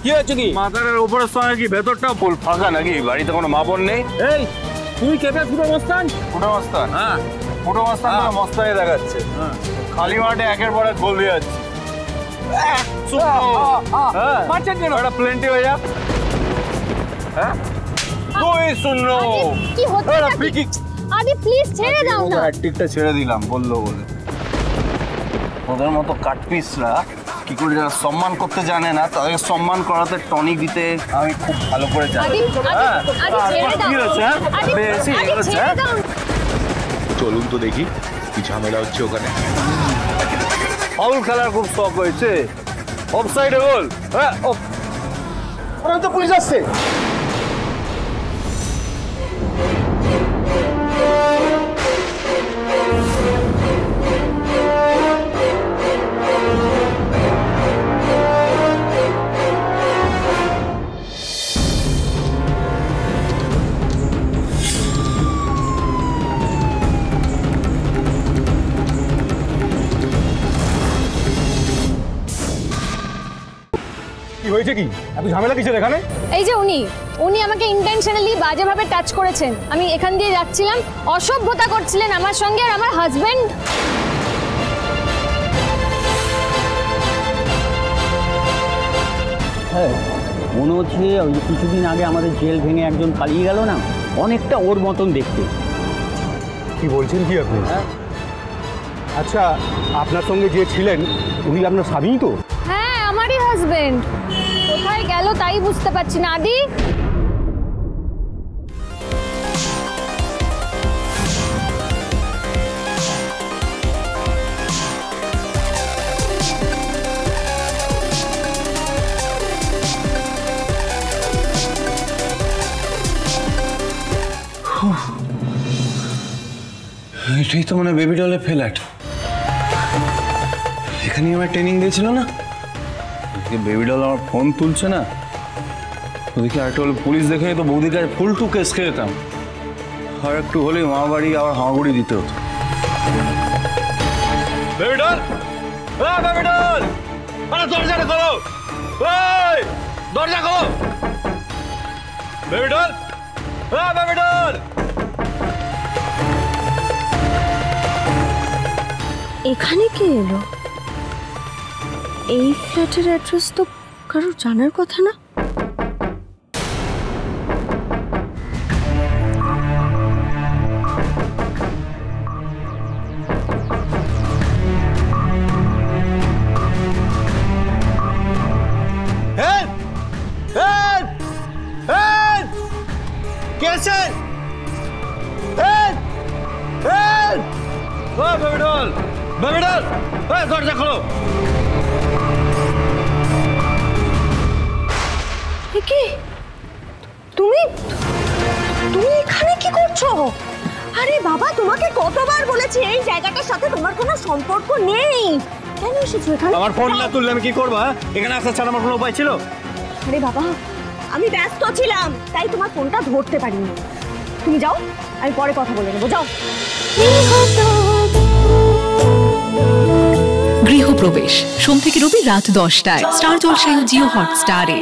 কি হচ্ছে কি? মাথার উপরের সঙ্গে কি ভেতরটা ফুল ফাঁকা নাকি? বাড়িতে কোনো মা বোন নেই? এই তুই কেটে ফুটো মস্তান? ফুটো মস্তান? হ্যাঁ ফুটো মস্তান না মস্তানি দেখাচ্ছে। খালি মাঠে একের পর এক গোল দিয়ে যাচ্ছে। মারছেন কেন? একটা প্লেন্টি হয়ে যা। হ্যাঁ 2-0। কি হচ্ছে নাকি? আদি প্লিজ ছেড়ে দাও না। হ্যাটট্রিকটা ছেড়ে দিলাম বললো বলে। ওদের মতো কাটপিসরা কি করে যারা সম্মান করতে জানে না তাদের সম্মান করাতে টনিক দিতে আমি খুব ভালো করে জানি। আদি ছেড়ে দাও। কি হচ্ছে? বেশি হচ্ছে। চলুন তো দেখি কি ঝামেলা হচ্ছে ওখানে। ফাউল খেলার খুব শখ হয়েছে। অফসাইডে গোল। হ্যাঁ ওখানে তো পুলিশ আসছে। কি হয়েছে কি? এত ঝামেলা কিসের এখানে? এই যে উনি আমাকে ইন্টেনশনালি বাজেভাবে টাচ করেছেন। আমি এখান দিয়ে যাচ্ছিলাম, অসভ্যতা করছিলেন আমার সঙ্গে। আর আমার হাজবেন্ড হ্যাঁ মনে হচ্ছে ওই যে কিছুদিন আগে আমাদের জেল ভেঙে একজন পালিয়ে গেল না, অনেকটা ওর মতন দেখতে। কি বলছেন কি আপনি? আচ্ছা আপনার সঙ্গে যে ছিলেন উনি আপনার স্বামী তো? হ্যাঁ আমারই হাজবেন্ড। কোথায় গেল তাই বুঝতে পারছি না। আদি এটাই তো মানে বেবি ডলের ফ্ল্যাট। এখানেই আমার ট্রেনিং দিয়েছিল না। বেবি ডল আমার ফোন তুলছে না। ওদিকে আরেকটা হলে পুলিশ দেখে তো বৌদির কাছে ফুল টু কেস খেয়ে যেতাম। আর একটু হলেই মা বাড়ি আবার হামাগুড়ি দিতে হতো। বেবি ডল, বেবি ডল, আরে দরজাটা খোলো, দরজা খোলো। Baby doll, baby doll. এখানে কে এলো? এই ফ্ল্যাটের অ্যাড্রেস তো কারোর জানার কথা না। দরজা খোলো। কি তুমি তুমি এখানে কি করছো? আরে বাবা তোমাকে কতবার বলেছি এই জায়গাটার সাথে তোমার কোনো সম্পর্ক নেই। কেন এসেছো এখানে? আমার ফোন না তুললে আমি কি করব? এখানে আসার ছাড়া আমার কোনো উপায় ছিল? আরে বাবা আমি ব্যস্ত ছিলাম তাই তোমার ফোনটা ধরতে পারিনি। তুমি যাও, আমি পরে কথা বলে নেবো। যাও। গৃহপ্রবেশ সোম থেকে রবি রাত 10টায় স্টার জলসায় ও জিও হটস্টারে।